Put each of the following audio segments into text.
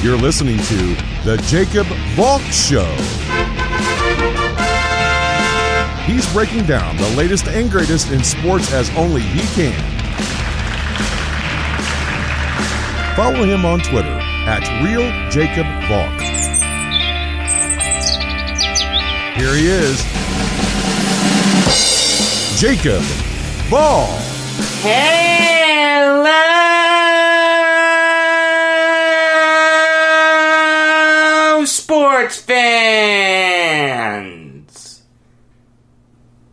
You're listening to The Jacob Valk Show. He's breaking down the latest and greatest in sports as only he can. Follow him on Twitter @RealJacobValk. Here he is, Jacob Valk. Hello, sports fans.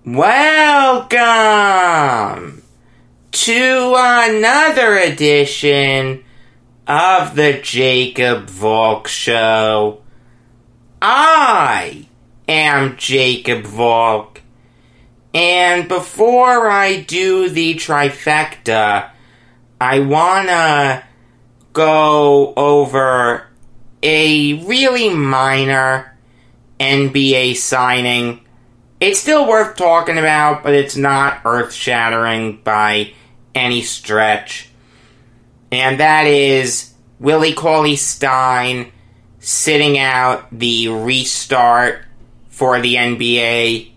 Welcome to another edition of the Jacob Valk Show. I am Jacob Valk, and before I do the trifecta, I wanna go over a really minor NBA signing. It's still worth talking about, but it's not earth-shattering by any stretch. And that is Willie Cauley-Stein sitting out the restart for the NBA.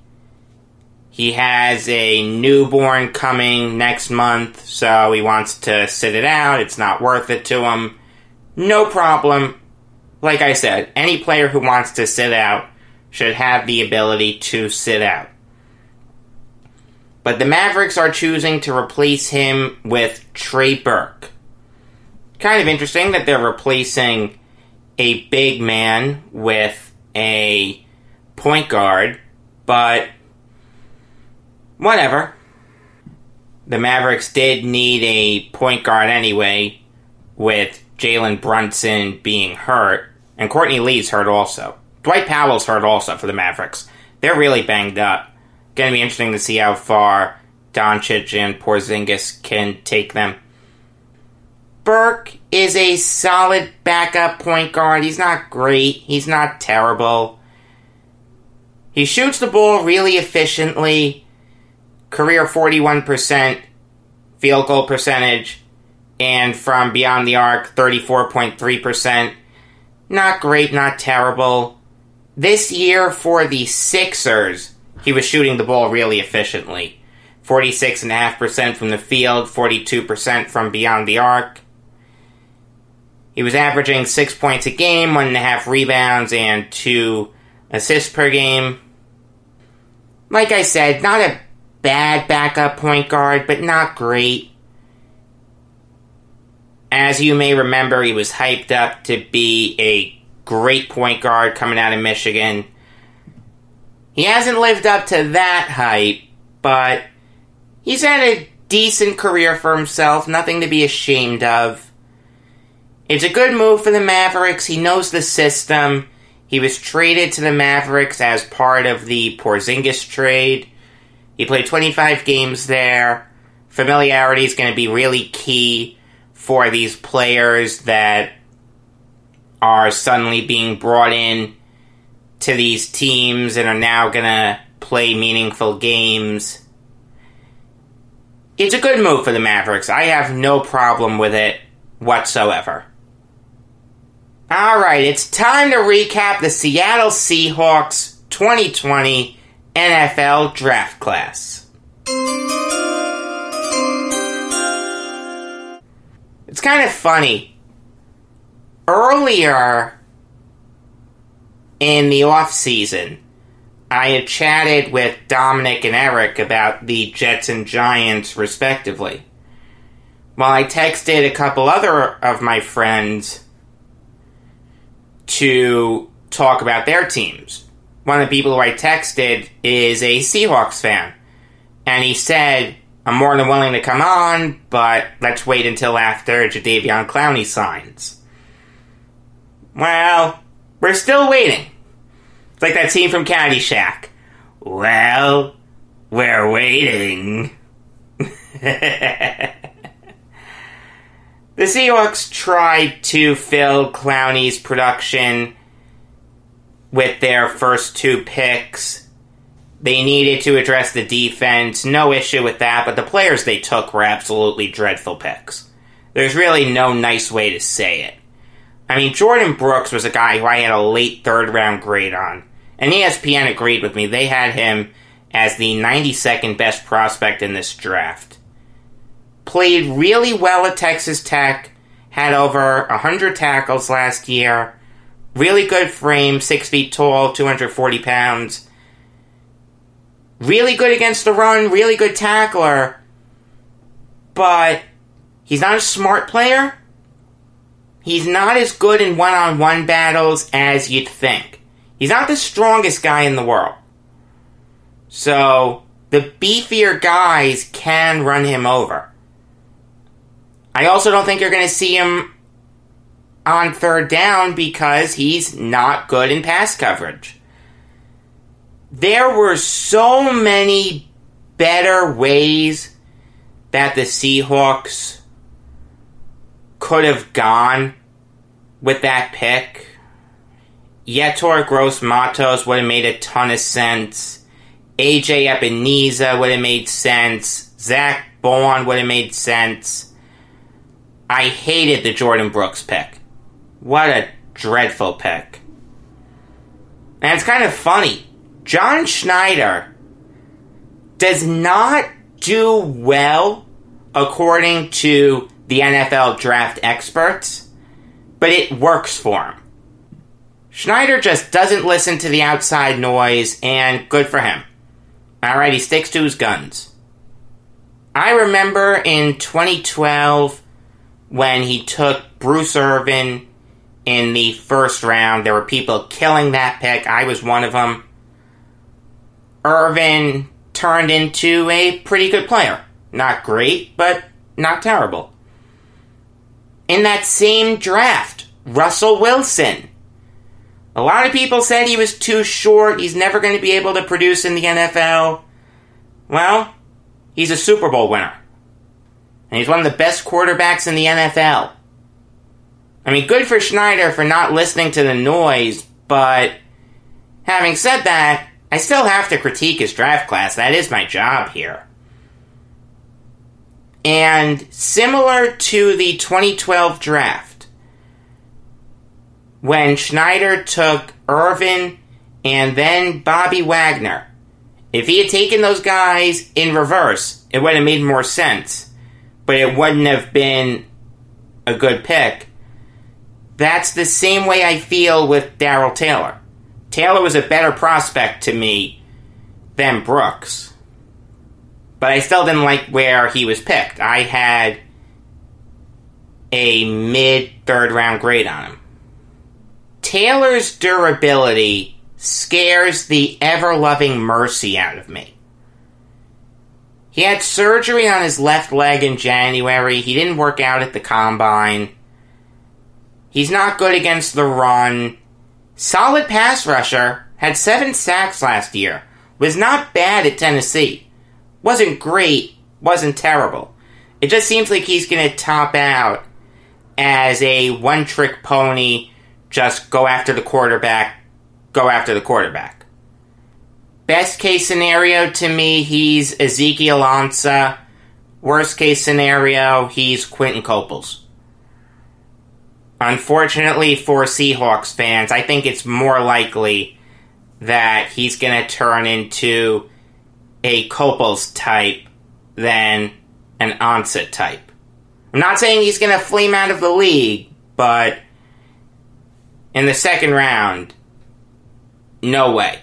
He has a newborn coming next month, so he wants to sit it out. It's not worth it to him. No problem. Like I said, any player who wants to sit out should have the ability to sit out. But the Mavericks are choosing to replace him with Trey Burke. Kind of interesting that they're replacing a big man with a point guard, but whatever. The Mavericks did need a point guard anyway, with Jalen Brunson being hurt, and Courtney Lee's hurt also. Dwight Powell's hurt also for the Mavericks. They're really banged up. Gonna be interesting to see how far Doncic and Porzingis can take them. Burke is a solid backup point guard. He's not great. He's not terrible. He shoots the ball really efficiently. Career 41% field goal percentage. And from beyond the arc, 34.3%. Not great, not terrible. This year for the Sixers, he was shooting the ball really efficiently. 46.5% from the field, 42% from beyond the arc. He was averaging 6 points a game, 1.5 rebounds, and 2 assists per game. Like I said, not a bad backup point guard, but not great. As you may remember, he was hyped up to be a great point guard coming out of Michigan. He hasn't lived up to that hype, but he's had a decent career for himself, nothing to be ashamed of. It's a good move for the Mavericks. He knows the system. He was traded to the Mavericks as part of the Porzingis trade. He played 25 games there. Familiarity is going to be really key for these players that are suddenly being brought in to these teams and are now going to play meaningful games. It's a good move for the Mavericks. I have no problem with it whatsoever. Alright, it's time to recap the Seattle Seahawks 2020 NFL Draft Class. It's kind of funny. Earlier in the offseason, I had chatted with Dominic and Eric about the Jets and Giants, respectively. While I texted a couple other of my friends to talk about their teams. One of the people who I texted is a Seahawks fan. And he said, I'm more than willing to come on, but let's wait until after Jadeveon Clowney signs. Well, we're still waiting. It's like that scene from Caddyshack. Well, we're waiting. The Seahawks tried to fill Clowney's production with their first 2 picks. They needed to address the defense. No issue with that, but the players they took were absolutely dreadful picks. There's really no nice way to say it. I mean, Jordan Brooks was a guy who I had a late third-round grade on. And ESPN agreed with me. They had him as the 92nd best prospect in this draft. Played really well at Texas Tech. Had over 100 tackles last year. Really good frame, 6 feet tall, 240 pounds. Really good against the run, really good tackler. But he's not a smart player. He's not as good in one-on-one battles as you'd think. He's not the strongest guy in the world. So, the beefier guys can run him over. I also don't think you're going to see him on third down because he's not good in pass coverage. There were so many better ways that the Seahawks could have gone with that pick. Yetur Gross-Matos would have made a ton of sense. AJ Epenesa would have made sense. Zach Bourne would have made sense. I hated the Jordan Brooks pick. What a dreadful pick. And it's kind of funny. John Schneider does not do well according to the NFL draft experts, but it works for him. Schneider just doesn't listen to the outside noise, and good for him. Alright, he sticks to his guns. I remember in 2012 when he took Bruce Irvin in the first round. There were people killing that pick. I was one of them. Irvin turned into a pretty good player. Not great, but not terrible. In that same draft, Russell Wilson. A lot of people said he was too short. He's never going to be able to produce in the NFL. Well, he's a Super Bowl winner. And he's one of the best quarterbacks in the NFL. I mean, good for Schneider for not listening to the noise, but having said that, I still have to critique his draft class. That is my job here. And similar to the 2012 draft, when Schneider took Irvin and then Bobby Wagner, if he had taken those guys in reverse, it would have made more sense. But it wouldn't have been a good pick. That's the same way I feel with Darrell Taylor. Taylor was a better prospect to me than Brooks. But I still didn't like where he was picked. I had a mid-third round grade on him. Taylor's durability scares the ever-loving mercy out of me. He had surgery on his left leg in January. He didn't work out at the combine. He's not good against the run. Solid pass rusher. Had 7 sacks last year. Was not bad at Tennessee. Wasn't great. Wasn't terrible. It just seems like he's going to top out as a one-trick pony. Just go after the quarterback. Go after the quarterback. Best case scenario to me, he's Ezekiel Ansah. Worst case scenario, he's Quentin Coples. Unfortunately for Seahawks fans, I think it's more likely that he's going to turn into a Coples type than an Ansah type. I'm not saying he's going to flame out of the league, but in the second round, no way.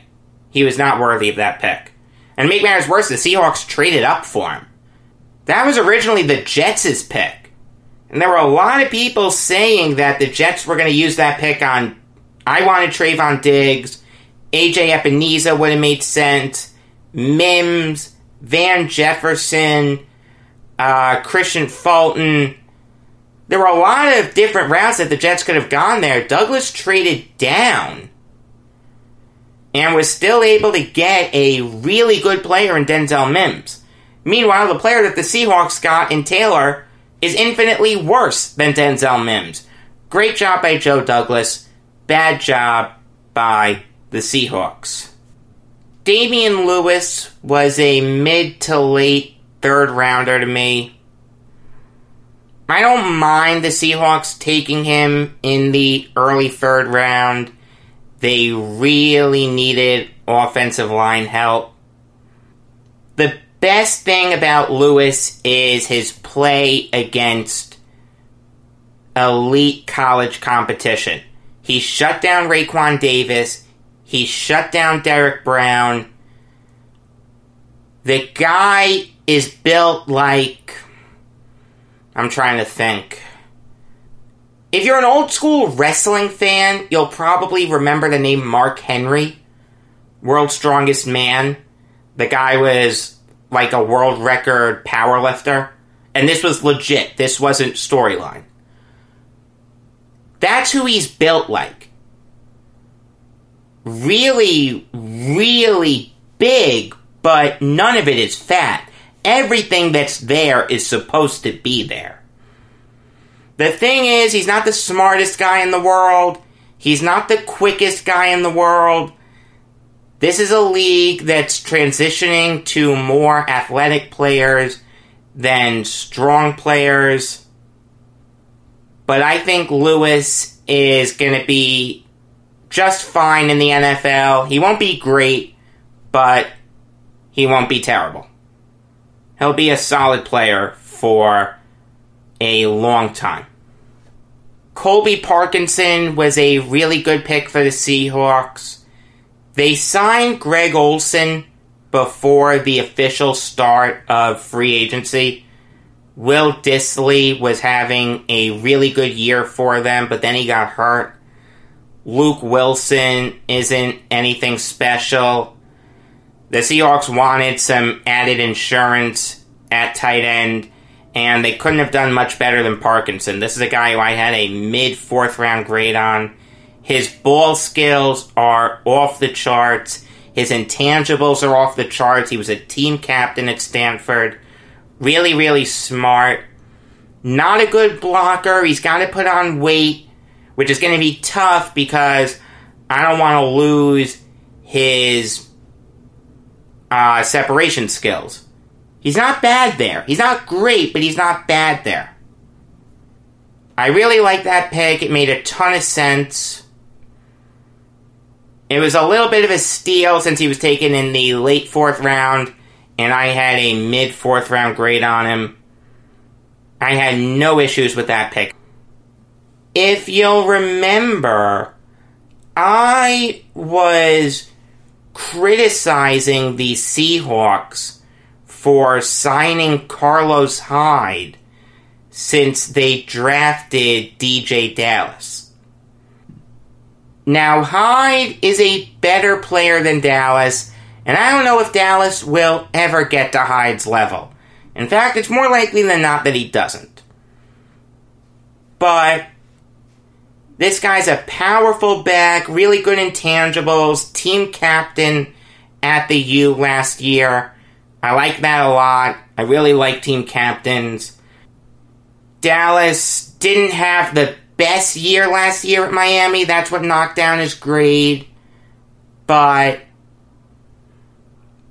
He was not worthy of that pick. And to make matters worse, the Seahawks traded up for him. That was originally the Jets' pick. And there were a lot of people saying that the Jets were going to use that pick on... I wanted Trayvon Diggs. AJ Epenesa would have made sense. Mims. Van Jefferson. Christian Fulton. There were a lot of different routes that the Jets could have gone there. Douglas traded down and was still able to get a really good player in Denzel Mims. Meanwhile, the player that the Seahawks got in Taylor is infinitely worse than Denzel Mims. Great job by Joe Douglas. Bad job by the Seahawks. Damian Lewis was a mid to late third rounder to me. I don't mind the Seahawks taking him in the early third round. They really needed offensive line help. The best thing about Lewis is his play against elite college competition. He shut down Raekwon Davis. He shut down Derek Brown. The guy is built like... I'm trying to think. If you're an old school wrestling fan, you'll probably remember the name Mark Henry, World's Strongest Man. The guy was like a world record powerlifter. And this was legit. This wasn't storyline. That's who he's built like. Really, really big, but none of it is fat. Everything that's there is supposed to be there. The thing is, he's not the smartest guy in the world. He's not the quickest guy in the world. This is a league that's transitioning to more athletic players than strong players. But I think Lewis is going to be just fine in the NFL. He won't be great, but he won't be terrible. He'll be a solid player for a long time. Colby Parkinson was a really good pick for the Seahawks. They signed Greg Olsen before the official start of free agency. Will Dissly was having a really good year for them, but then he got hurt. Luke Wilson isn't anything special. The Seahawks wanted some added insurance at tight end, and they couldn't have done much better than Parkinson. This is a guy who I had a mid-4th round grade on. His ball skills are off the charts. His intangibles are off the charts. He was a team captain at Stanford. Really, really smart. Not a good blocker. He's got to put on weight, which is going to be tough because I don't want to lose his separation skills. He's not bad there. He's not great, but he's not bad there. I really like that pick. It made a ton of sense. It was a little bit of a steal since he was taken in the late 4th round, and I had a mid-4th round grade on him. I had no issues with that pick. If you'll remember, I was criticizing the Seahawks for signing Carlos Hyde since they drafted DJ Dallas. Now, Hyde is a better player than Dallas, and I don't know if Dallas will ever get to Hyde's level. In fact, it's more likely than not that he doesn't. But this guy's a powerful back, really good intangibles, team captain at the U last year. I like that a lot. I really like team captains. Dallas didn't have the best year last year at Miami. That's what knocked down his grade. But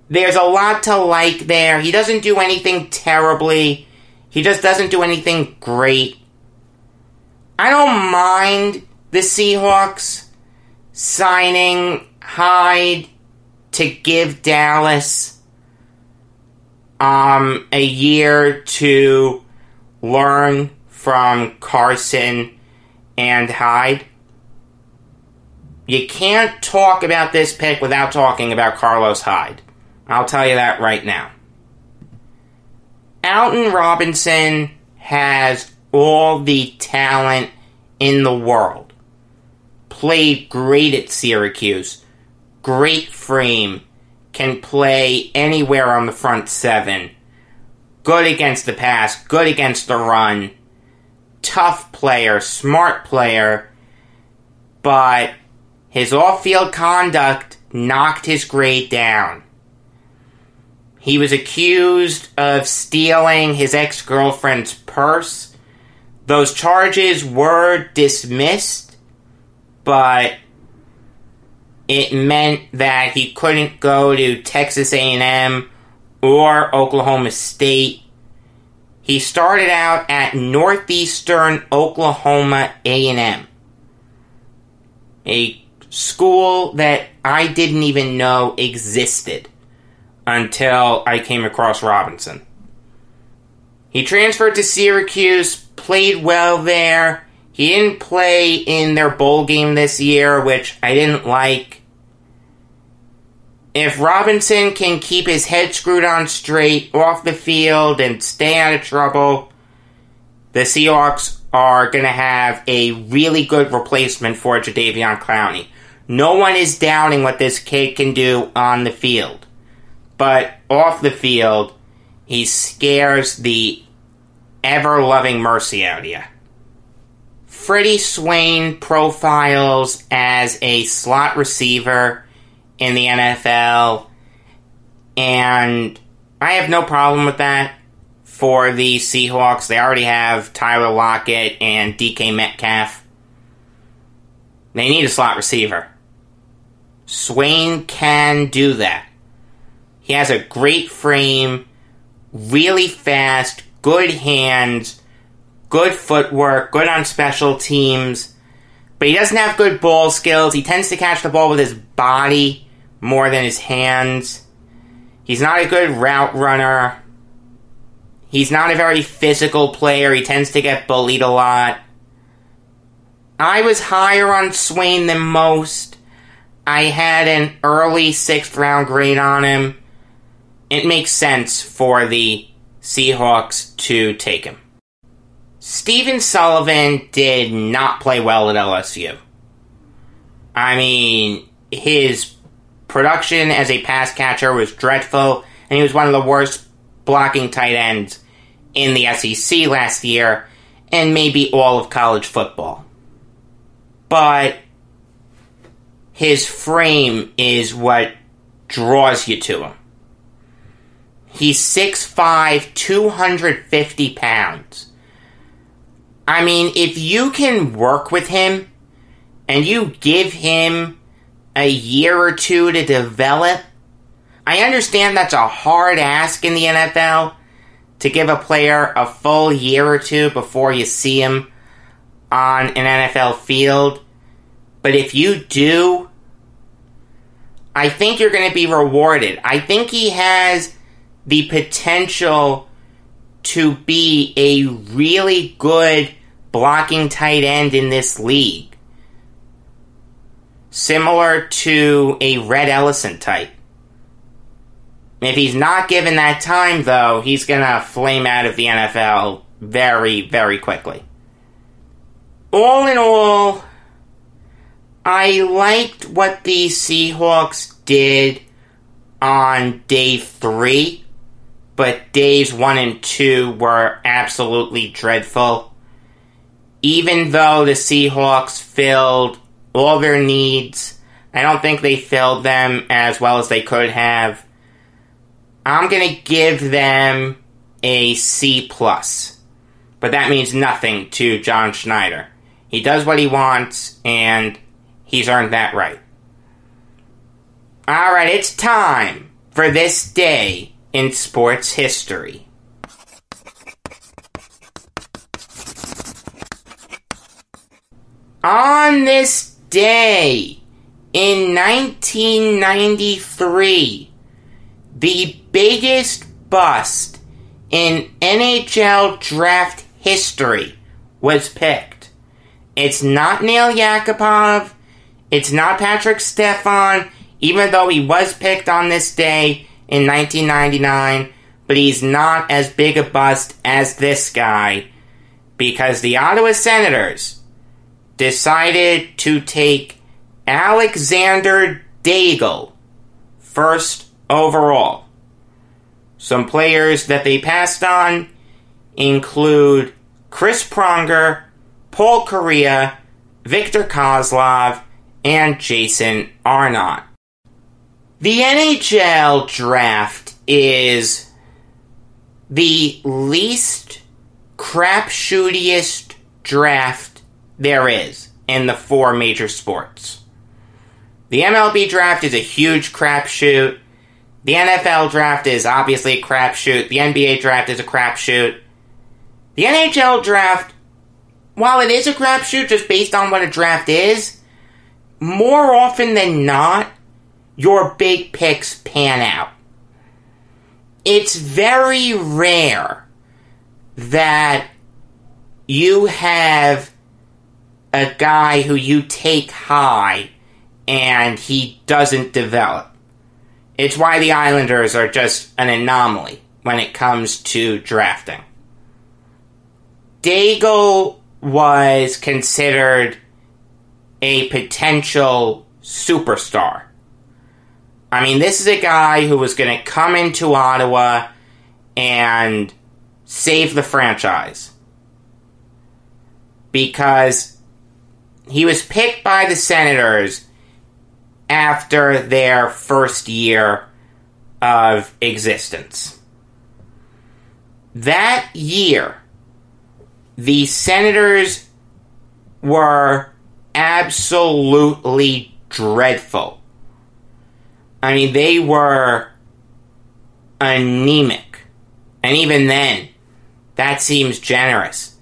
there's a lot to like there. He doesn't do anything terribly. He just doesn't do anything great. I don't mind the Seahawks signing Hyde to give Dallas a year to learn from Carson and Hyde. You can't talk about this pick without talking about Carlos Hyde. I'll tell you that right now. Alton Robinson has all the talent in the world. Played great at Syracuse. Great frame. Can play anywhere on the front seven. Good against the pass. Good against the run. Tough player. Smart player. But his off-field conduct knocked his grade down. He was accused of stealing his ex-girlfriend's purse. Those charges were dismissed, but it meant that he couldn't go to Texas A&M or Oklahoma State. He started out at Northeastern Oklahoma A&M, a school that I didn't even know existed until I came across Robinson. He transferred to Syracuse, played well there. He didn't play in their bowl game this year, which I didn't like. If Robinson can keep his head screwed on straight off the field and stay out of trouble, the Seahawks are going to have a really good replacement for Jadeveon Clowney. No one is doubting what this kid can do on the field. But off the field, he scares the ever-loving mercy out of you. Freddie Swain profiles as a slot receiver in the NFL, and I have no problem with that for the Seahawks. They already have Tyler Lockett and DK Metcalf. They need a slot receiver. Swain can do that. He has a great frame, really fast, good hands, good footwork, good on special teams, but he doesn't have good ball skills. He tends to catch the ball with his body more than his hands. He's not a good route runner. He's not a very physical player. He tends to get bullied a lot. I was higher on Swain than most. I had an early 6th round grade on him. It makes sense for the Seahawks to take him. Stephen Sullivan did not play well at LSU. I mean, his production as a pass catcher was dreadful, and he was one of the worst blocking tight ends in the SEC last year, and maybe all of college football. But his frame is what draws you to him. He's 6'5", 250 pounds. I mean, if you can work with him, and you give him a year or two to develop, I understand that's a hard ask in the NFL, to give a player a full year or two before you see him on an NFL field. But if you do, I think you're going to be rewarded. I think he has the potential to be a really good blocking tight end in this league. Similar to a Red Ellison type. If he's not given that time, though, he's going to flame out of the NFL very, very quickly. All in all, I liked what the Seahawks did on day 3, but days 1 and 2 were absolutely dreadful. Even though the Seahawks filled all their needs, I don't think they filled them as well as they could have. I'm going to give them a C+. But that means nothing to John Schneider. He does what he wants, and he's earned that right. Alright, it's time for this day in sports history. On this day, in 1993, the biggest bust in NHL draft history was picked. It's not Neil Yakupov. It's not Patrick Stefan, even though he was picked on this day in 1999. But he's not as big a bust as this guy, because the Ottawa Senators decided to take Alexander Daigle first overall. Some players that they passed on include Chris Pronger, Paul Kariya, Victor Kozlov, and Jason Arnott. The NHL draft is the least crapshootiest draft there is in the 4 major sports. The MLB draft is a huge crapshoot. The NFL draft is obviously a crapshoot. The NBA draft is a crapshoot. The NHL draft, while it is a crapshoot just based on what a draft is, more often than not, your big picks pan out. It's very rare that you have a guy who you take high and he doesn't develop. It's why the Islanders are just an anomaly when it comes to drafting. Daigle was considered a potential superstar. I mean, this is a guy who was going to come into Ottawa and save the franchise. Because he was picked by the Senators after their first year of existence. That year, the Senators were absolutely dreadful. I mean, they were anemic. And even then, that seems generous.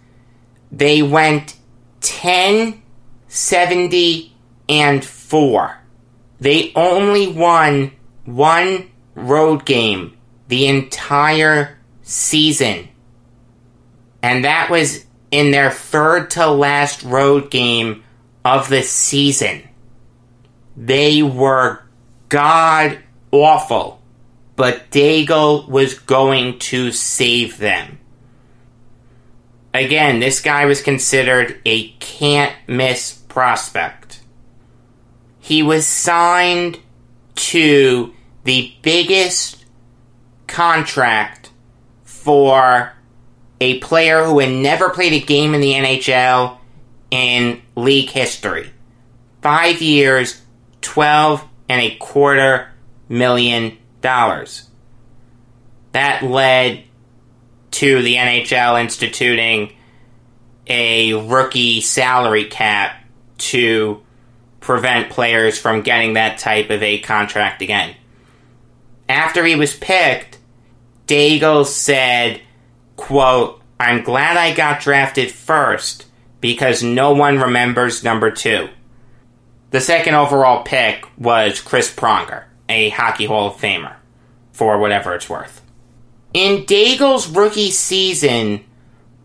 They went 10-70-4. They only won one road game the entire season. And that was in their third to last road game of the season. They were god awful, but Daigle was going to save them. Again, this guy was considered a can't-miss prospect. He was signed to the biggest contract for a player who had never played a game in the NHL in league history. 5 years, $12.25 million. That led to the NHL instituting a rookie salary cap to prevent players from getting that type of a contract again. After he was picked, Daigle said, quote, "I'm glad I got drafted first because no one remembers number 2. The second overall pick was Chris Pronger, a Hockey Hall of Famer, for whatever it's worth. In Daigle's rookie season,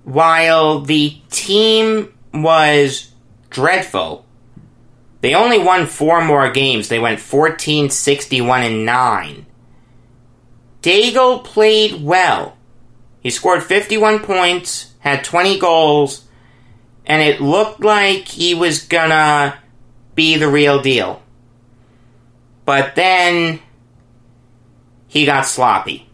while the team was dreadful, they only won 4 more games. They went 14-61-9. Daigle played well. He scored 51 points, had 20 goals, and it looked like he was gonna be the real deal. But then he got sloppy.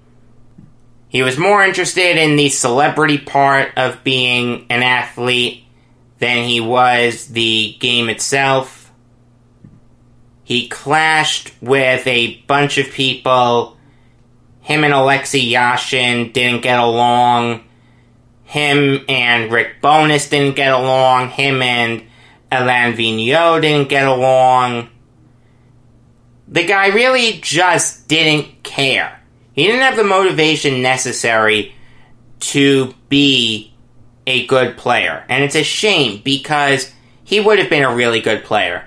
He was more interested in the celebrity part of being an athlete than he was the game itself. He clashed with a bunch of people. Him and Alexei Yashin didn't get along. Him and Rick Bowness didn't get along. Him and Alain Vigneault didn't get along. The guy really just didn't care. He didn't have the motivation necessary to be a good player. And it's a shame because he would have been a really good player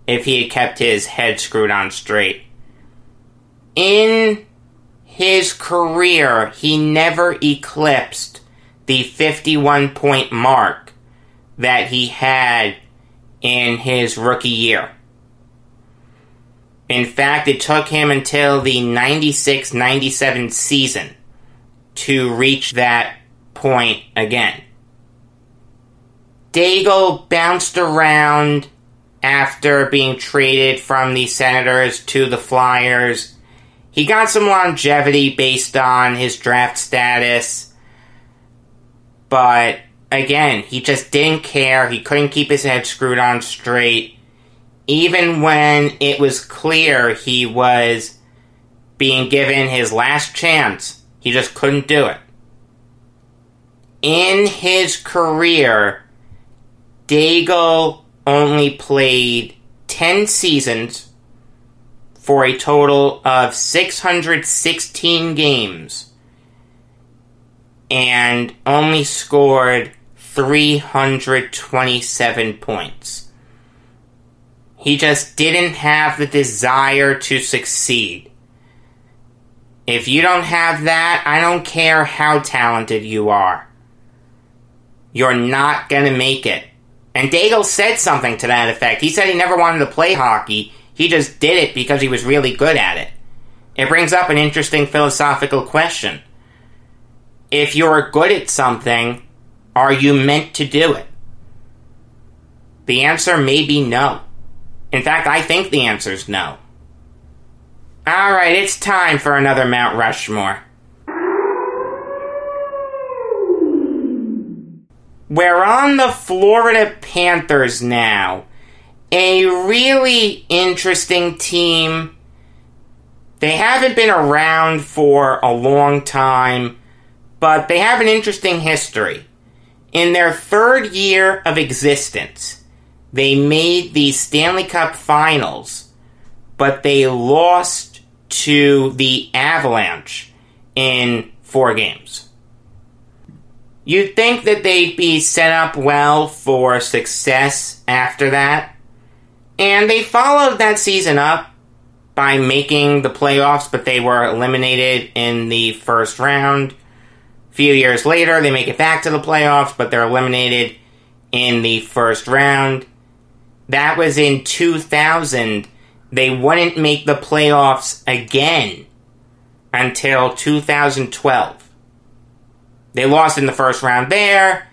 if he had kept his head screwed on straight. In his career, he never eclipsed the 51-point mark that he had in his rookie year. In fact, it took him until the 96-97 season to reach that point again. Daigle bounced around after being traded from the Senators to the Flyers. He got some longevity based on his draft status, but again, he just didn't care. He couldn't keep his head screwed on straight. Even when it was clear he was being given his last chance, he just couldn't do it. In his career, Daigle only played 10 seasons for a total of 616 games. and only scored 327 points. He just didn't have the desire to succeed. If you don't have that, I don't care how talented you are. You're not going to make it. And Daigle said something to that effect. He said he never wanted to play hockey. He just did it because he was really good at it. It brings up an interesting philosophical question. If you're good at something, are you meant to do it? The answer may be no. In fact, I think the answer is no. Alright, it's time for another Mount Rushmore. We're on the Florida Panthers now. A really interesting team. They haven't been around for a long time, but they have an interesting history. In their third year of existence, they made the Stanley Cup Finals, but they lost to the Avalanche in 4 games. You'd think that they'd be set up well for success after that, and they followed that season up by making the playoffs, but they were eliminated in the first round. A few years later, they make it back to the playoffs, but they're eliminated in the first round. That was in 2000. They wouldn't make the playoffs again until 2012. They lost in the first round there,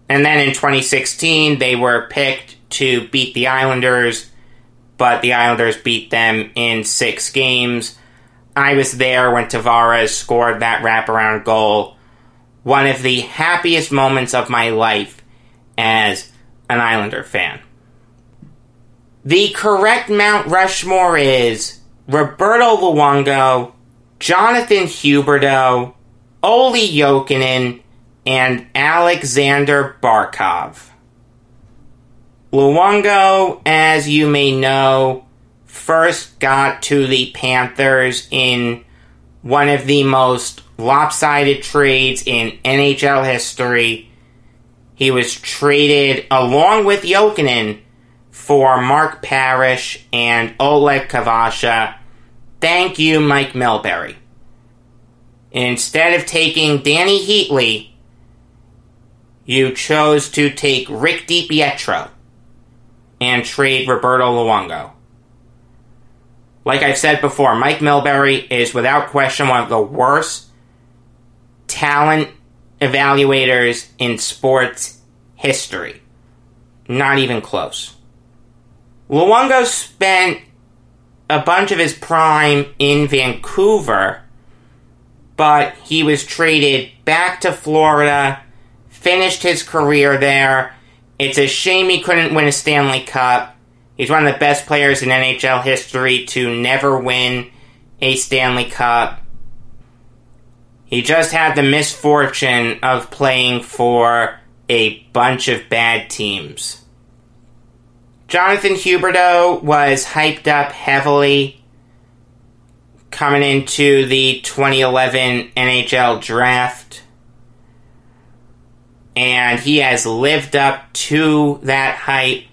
and then in 2016, they were picked to beat the Islanders, but the Islanders beat them in 6 games. I was there when Tavares scored that wraparound goal. One of the happiest moments of my life as an Islander fan. The correct Mount Rushmore is Roberto Luongo, Jonathan Huberdeau, Olli Jokinen, and Alexander Barkov. Luongo, as you may know, first got to the Panthers in one of the most lopsided trades in NHL history. He was traded along with Jokinen for Mark Parrish and Oleg Kavasha. Thank you, Mike Milbury. Instead of taking Danny Heatley, you chose to take Rick DiPietro and trade Roberto Luongo. Like I've said before, Mike Milbury is without question one of the worst talent evaluators in sports history. Not even close. Luongo spent a bunch of his prime in Vancouver, but he was traded back to Florida, finished his career there. It's a shame he couldn't win a Stanley Cup. He's one of the best players in NHL history to never win a Stanley Cup. He just had the misfortune of playing for a bunch of bad teams. Jonathan Huberdeau was hyped up heavily coming into the 2011 NHL draft, and he has lived up to that hype.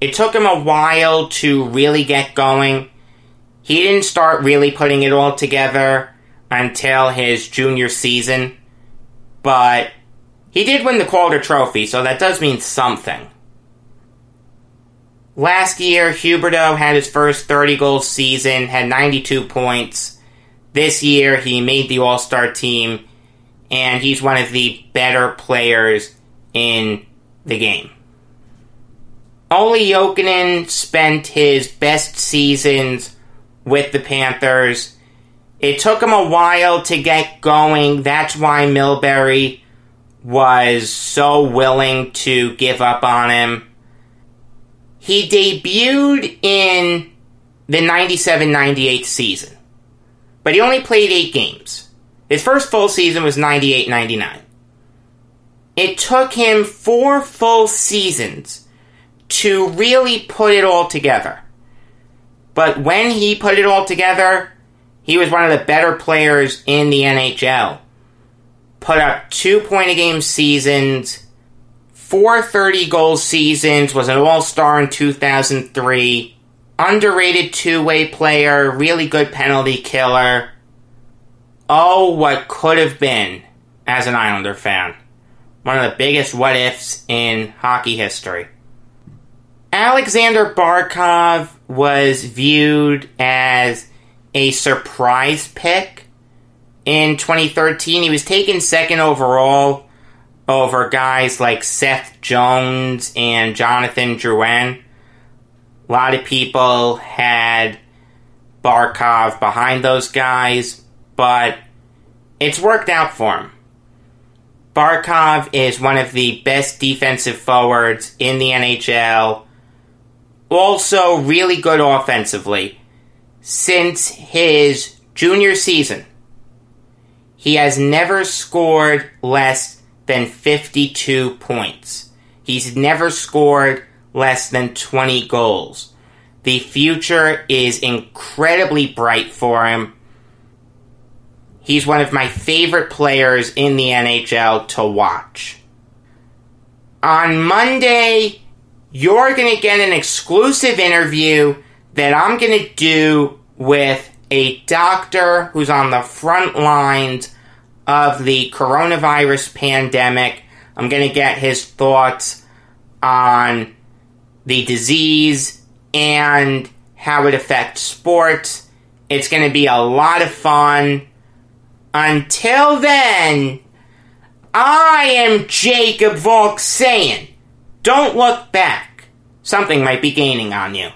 It took him a while to really get going. He didn't start really putting it all together until his junior season, but he did win the Calder Trophy, so that does mean something. Last year, Huberdeau had his first 30-goal season, had 92 points. This year, he made the All-Star team, and he's one of the better players in the game. Olli Jokinen spent his best seasons with the Panthers. It took him a while to get going. That's why Milbury was so willing to give up on him. He debuted in the 97-98 season, but he only played 8 games. His first full season was 98-99. It took him 4 full seasons to really put it all together. But when he put it all together, he was one of the better players in the NHL. put up 2-point-a-game seasons, 4 30-goal seasons, was an all-star in 2003, underrated two-way player, really good penalty killer. Oh, what could have been as an Islander fan. One of the biggest what-ifs in hockey history. Alexander Barkov was viewed as a surprise pick in 2013. He was taken second overall over guys like Seth Jones and Jonathan Drouin. A lot of people had Barkov behind those guys, but it's worked out for him. Barkov is one of the best defensive forwards in the NHL. Also, really good offensively. Since his junior season, he has never scored less than 52 points. He's never scored less than 20 goals. The future is incredibly bright for him. He's one of my favorite players in the NHL to watch. On Monday, you're going to get an exclusive interview that I'm going to do with a doctor who's on the front lines of the coronavirus pandemic. I'm going to get his thoughts on the disease and how it affects sports. It's going to be a lot of fun. Until then, I am Jacob Valk saying, don't look back. Something might be gaining on you.